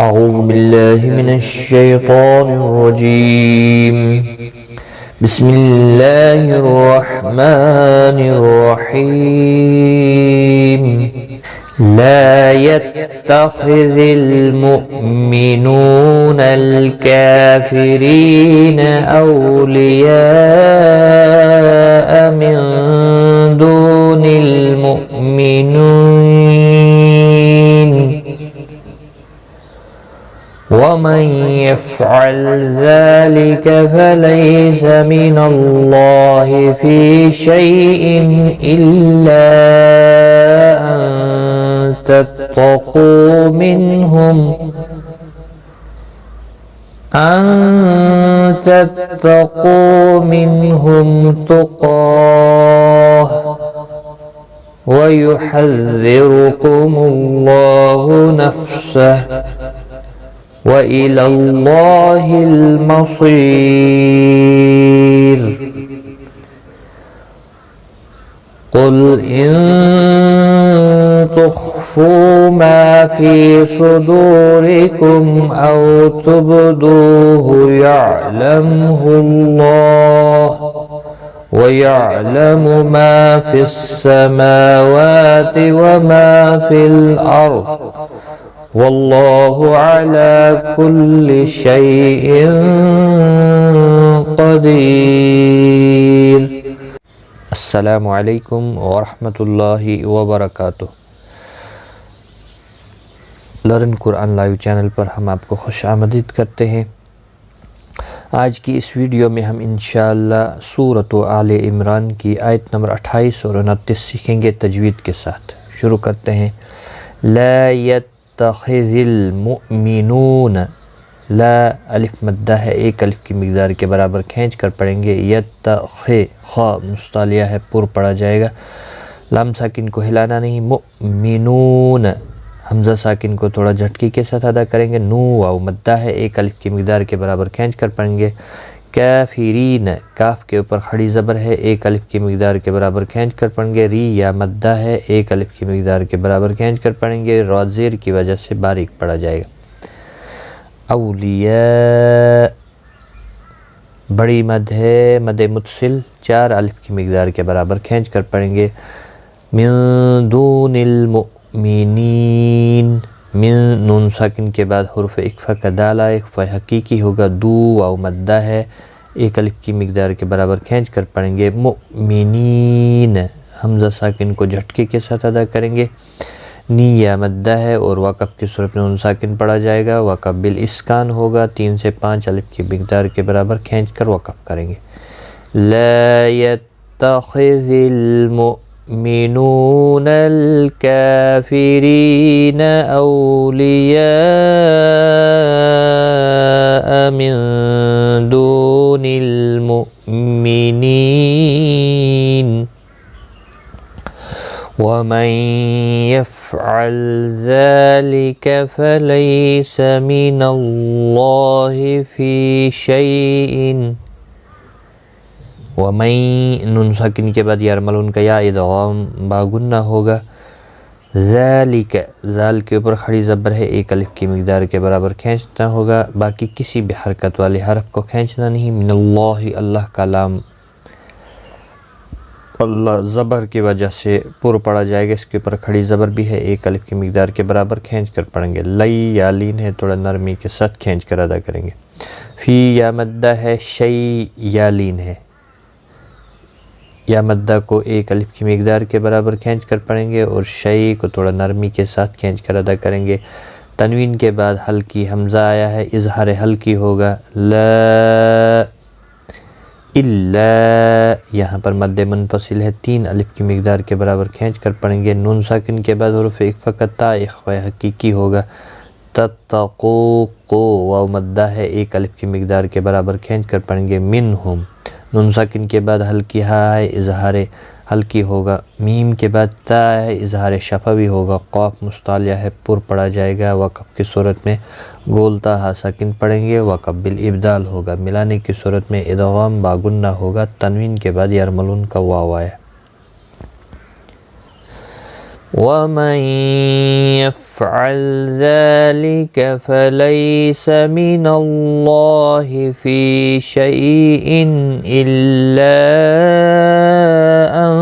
أعوذ بالله من الشيطان الرجيم بسم الله الرحمن الرحيم لا يتخذ المؤمنون الكافرين أولياء من دون المؤمنين ومن يفعل ذلك فليس من الله في شيء إلا أن تتقوا منهم تقاه ويحذركم الله نفسه وإلى الله المصير قل إن تخفوا ما في صدوركم أو تبدوه يعلمه الله ويعلم ما في السماوات وما في الأرض والله على كل شيء قدير. السلام علیکم ورحمۃ اللہ وبرکاتہ. لرن قرآن لائیو چینل پر ہم آپ کو خوش آمدید کرتے ہیں. آج کی اس ویڈیو میں ہم انشاءاللہ سورۃ آل-عمران کی آیت نمبر 28 اور 29 سیکھیں گے تجوید کے ساتھ. شروع کرتے ہیں. لا يتخذ المؤمنون، لا الف مدہ ہے، ایک الف کی مقدار کے برابر کھینچ کر پڑھیں گے. خا مستعلیہ ہے، پر پڑھا جائے گا. لام ساکن کو ہلانا نہیں. مؤمنون حمزہ ساکن کو تھوڑا جھٹکی کے ساتھ ادا کریں گے. نو واو مدہ ہے، ایک الف کی مقدار کے برابر کھینچ کر پڑھیں گے. کافرین کاف کے اوپر کھڑی زبر ہے، ایک الف کی مقدار کے برابر کھینچ کر پڑھیں گے. ری یا مدہ ہے، ایک الف کی مقدار کے برابر کھینچ کر پڑھیں گے. را زیر کی وجہ سے باریک پڑھا جائے گا. اولیاء بڑی مد ہے، مد متصل، 4 الف کی مقدار کے برابر کھینچ کر پڑھیں گے. من دون المؤمنین، من نون ساکن کے بعد حرف اکفا کا دال آئے، اکفا حقیقی ہوگا. دو واو مدہ ہے، ایک الف کی مقدار کے برابر کھینچ کر پڑھیں گے. مؤمنین حمزہ ساکن کو جھٹکے کے ساتھ ادا کریں گے. نی یا مدہ ہے اور وقف کی صورت میں نون ساکن پڑھا جائے گا. وقف بالاسکان ہوگا، 3 سے 5 الف کی مقدار کے برابر کھینچ کر وقف کریں گے. لا يتخذ المؤمنون الكافرين أولياء من دون المؤمنين ومن يفعل ذلك فليس من الله في شيء. ومن نون ساکن کے بعد یرملون کا یا ادغام باگنہ ہوگا. ذالک ذال کے اوپر کھڑی زبر ہے، ایک الف کی مقدار کے برابر کھینچنا ہوگا. باقی کسی بھی حرکت والے حرف کو کھینچنا نہیں. من اللہ اللہ کا لام اللہ زبر کی وجہ سے پر پڑا جائے گا. اس کے اوپر کھڑی زبر بھی ہے، ایک الف کی مقدار کے برابر کھینچ کر پڑھیں گے. لئی یا لین ہے، تھوڑا نرمی کے ساتھ کھینچ کر ادا کریں گے. فی یا مدہ ہے، شی یا لین ہے. یا مدہ کو ایک الف کی مقدار کے برابر کھینچ کر پڑھیں گے اور شی کو تھوڑا نرمی کے ساتھ کھینچ کر ادا کریں گے. تنوین کے بعد ہلکی حمزہ آیا ہے، اظہار ہلکی ہوگا. لا الا یہاں پر مد منفصل ہے، 3 الف کی مقدار کے برابر کھینچ کر پڑھیں گے. نون ساکن کے بعد حرف اکفا کا تا اخفا حقیقی ہوگا. تتقو کو واو مدہ ہے، ایک الف کی مقدار کے برابر کھینچ کر پڑھیں گے. منہم نون ساکن کے بعد ہلکی ہا ہے، اظہار ہلکی ہوگا. میم کے بعد تا ہے، اظہار شفوی ہوگا. قاف مستعلیہ ہے، پر پڑھا جائے گا. وقف کی صورت میں گولتا ہا ساکن پڑھیں گے. وقف بالابدال ہوگا. ملانے کی صورت میں ادغام باگنہ ہوگا. تنوین کے بعد یرملون کا واو ہے. وَمَن يَفْعَلْ ذَلِكَ فَلَيْسَ مِنَ اللَّهِ فِي شَيْءٍ إِلَّا أَن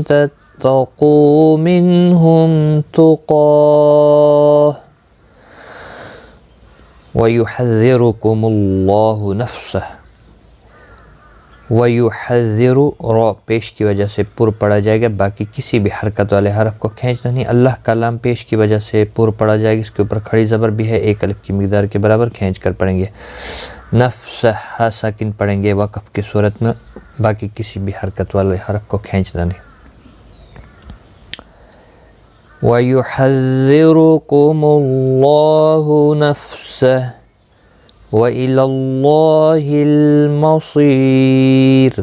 تَتَّقُوا مِنْهُمْ تُقَاةً وَيُحَذِّرُكُمُ اللَّهُ نَفْسَهُ۔ وَيُحَذِّرُ را پیش کی وجہ سے پر پڑا جائے گا، باقی کسی بھی حرکت والے حرف کو کھینچنا نہیں۔ اللہ کا لام پیش کی وجہ سے پر پڑا جائے گا، اس کے اوپر کھڑی زبر بھی ہے، ایک الف کی مقدار کے برابر کھینچ کر پڑھیں گے۔ نفسہ ساکن پڑھیں گے وقف کی صورت میں، باقی کسی بھی حرکت والے حرف کو کھینچنا نہیں۔ وَيُحَذِّرُكُمُ اللَّهُ نَفْسَهُ وَإِلَى اللَّهِ الْمَصِيرُ۔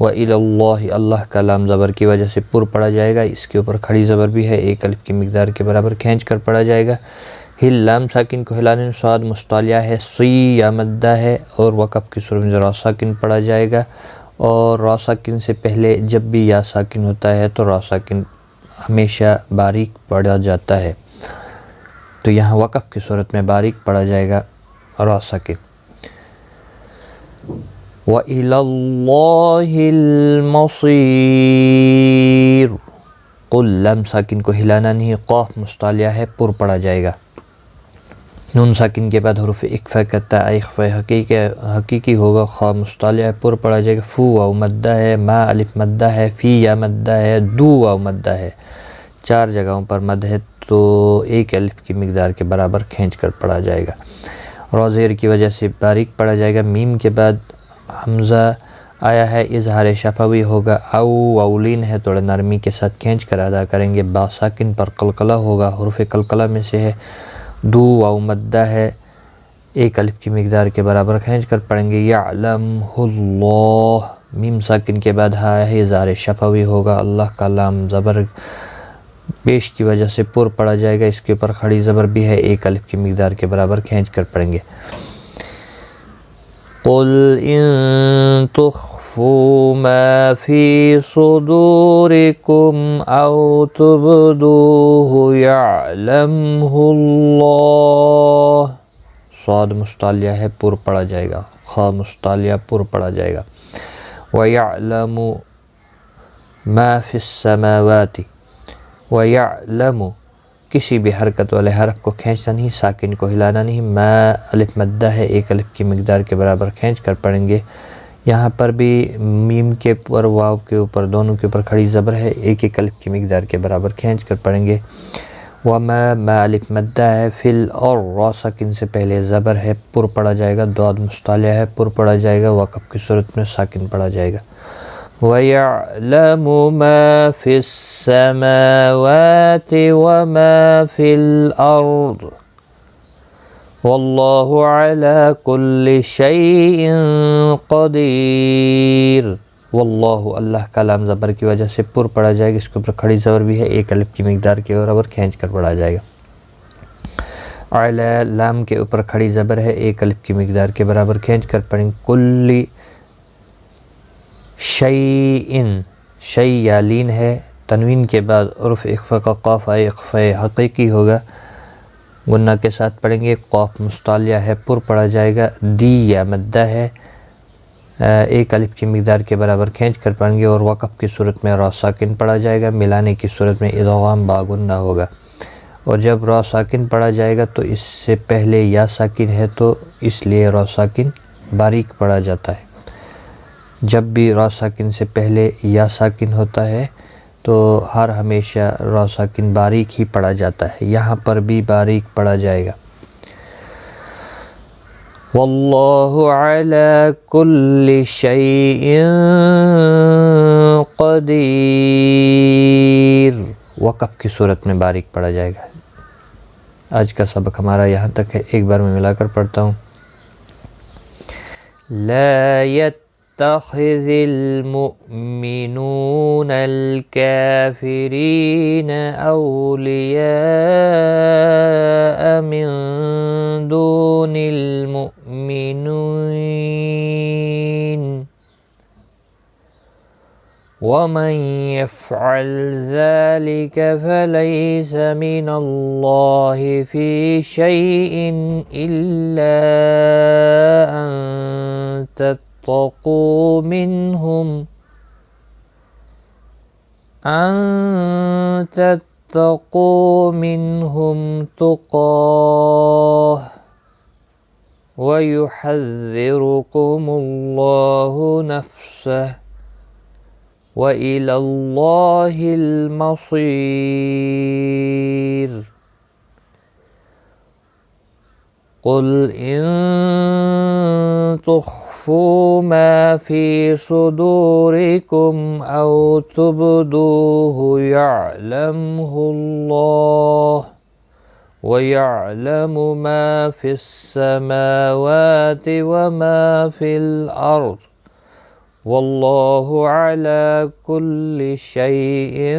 وَإِلَى اللَّهِ اللہ کا لام زبر کی وجہ سے پر پڑا جائے گا، اس کے اوپر کھڑی زبر بھی ہے، ایک الف کی مقدار کے برابر کھینچ کر پڑا جائے گا۔ ہل لام ساکن کو ہلانے میں صاد مستعلیہ ہے، سی یا مدہ ہے، اور وقف کی صورت میں را ساکن پڑا جائے گا، اور را ساکن سے پہلے جب بھی یا ساکن ہوتا ہے تو را ساکن ہمیشہ باریک پڑا جاتا ہے، تو یہاں وقف کی صورت میں باریک پڑا جائے گا را ساکن۔ وَإِلَى اللَّهِ الْمَصِيرُ۔ قل لام ساکن کو ہلانا نہیں، قاف مستعلیہ ہے، پر پڑا جائے گا۔ نون ساکن کے بعد حروف اکفا کا اخفا حقیقی ہوگا، خا مستعلیہ ہے، پر پڑا جائے گا۔ فو واو مدہ ہے، ما الف مدہ ہے، فی یا مدہ ہے، دو واو مدہ ہے، چار جگہوں پر مد ہے، تو ایک الف کی مقدار کے برابر کھینچ کر پڑا جائے گا۔ را زیر کی وجہ سے باریک پڑا جائے گا۔ میم کے بعد حمزہ آیا ہے، اظہار شفوی ہوگا، او اولین ہے، تھوڑا نرمی کے ساتھ کھینچ کر ادا کریں گے۔ با ساکن پر قلقلہ ہوگا، حروف قلقلہ میں سے ہے۔ دو واو مدہ ہے، ایک الف کی مقدار کے برابر کھینچ کر پڑھیں گے۔ یعلمہ اللہ، میم ساکن کے بعد ہا ہے، اظہار شفوی ہوگا، اللہ کا لام زبر پیش کی وجہ سے پر پڑا جائے گا، اس کے اوپر کھڑی زبر بھی ہے، ایک الف کی مقدار کے برابر کھینچ کر پڑھیں گے۔ قل ان تخفوا ما فی صدورکم او تبدوه یعلمہ اللہ۔ صاد مستعلیہ ہے، پر پڑا جائے گا، خا مستعلیہ پر پڑا جائے گا۔ وَيَعْلَمُ مَا فِي السَّمَاوَاتِ۔ وَيَعْلَمُ کسی بھی حرکت والے حرف کو کھینچنا نہیں، ساکن کو ہلانا نہیں۔ ما الف مدہ ہے، ایک الف کی مقدار کے برابر کھینچ کر پڑھیں گے۔ یہاں پر بھی میم کے اوپر واو کے اوپر دونوں کے اوپر کھڑی زبر ہے، ایک ایک الف کی مقدار کے برابر کھینچ کر پڑھیں گے۔ وما ما الف مدہ ہے، فل اور را ساکن سے پہلے زبر ہے، پر پڑا جائے گا، داد مستعلیہ ہے، پر پڑا جائے گا، وقف کی صورت میں ساکن پڑا جائے گا۔ وَيَعْلَمُ مَا فِي السَّمَاوَاتِ وَمَا فِي الْأَرْضِ وَاللَّهُ عَلَى كُلِّ شَيْءٍ قَدِيرٌ۔ واللہ اللہ کا لام زبر کی وجہ سے پر پڑا جائے گا، اس کے اوپر کھڑی زبر بھی ہے، ایک الف کی مقدار کے برابر کھینچ کر پڑا جائے گا۔ علی لام کے اوپر کھڑی زبر ہے، ایک الف کی مقدار کے برابر کھینچ کر پڑھیں گے۔ کلی شیئن، شیء یا لین ہے، تنوین کے بعد عرف اخفا کا قاف آئے، اخفا حقیقی ہوگا، غنہ کے ساتھ پڑھیں گے۔ قاف مستعلیہ ہے، پر پڑا جائے گا۔ دی یا مدہ ہے، ایک الف کی مقدار کے برابر کھینچ کر پڑھیں گے، اور وقف کی صورت میں را ساکن پڑھا جائے گا، ملانے کی صورت میں ادغام با غنہ ہوگا، اور جب را ساکن پڑھا جائے گا تو اس سے پہلے یا ساکن ہے، تو اس لیے را ساکن باریک پڑھا جاتا ہے۔ جب بھی را ساکن سے پہلے یا ساکن ہوتا ہے تو ہر ہمیشہ را ساکن باریک ہی پڑھا جاتا ہے، یہاں پر بھی باریک پڑھا جائے گا۔ واللہ علی کل شیء قدیر، وقف کی صورت میں باریک پڑھا جائے گا۔ آج کا سبق ہمارا یہاں تک ہے، ایک بار میں ملا کر پڑھتا ہوں۔ لا يتخذ المؤمنون الكافرين أولياء من دون المؤمنين ومن يفعل ذلك فليس من الله في شيء إلا أن تتقوا منهم تقاه ويحذركم الله نفسه وإلى الله المصير قل إن تخفوا ما في صدوركم أو تبدوه يعلمه الله ويعلم ما في السماوات وما في الأرض والله على كل شيء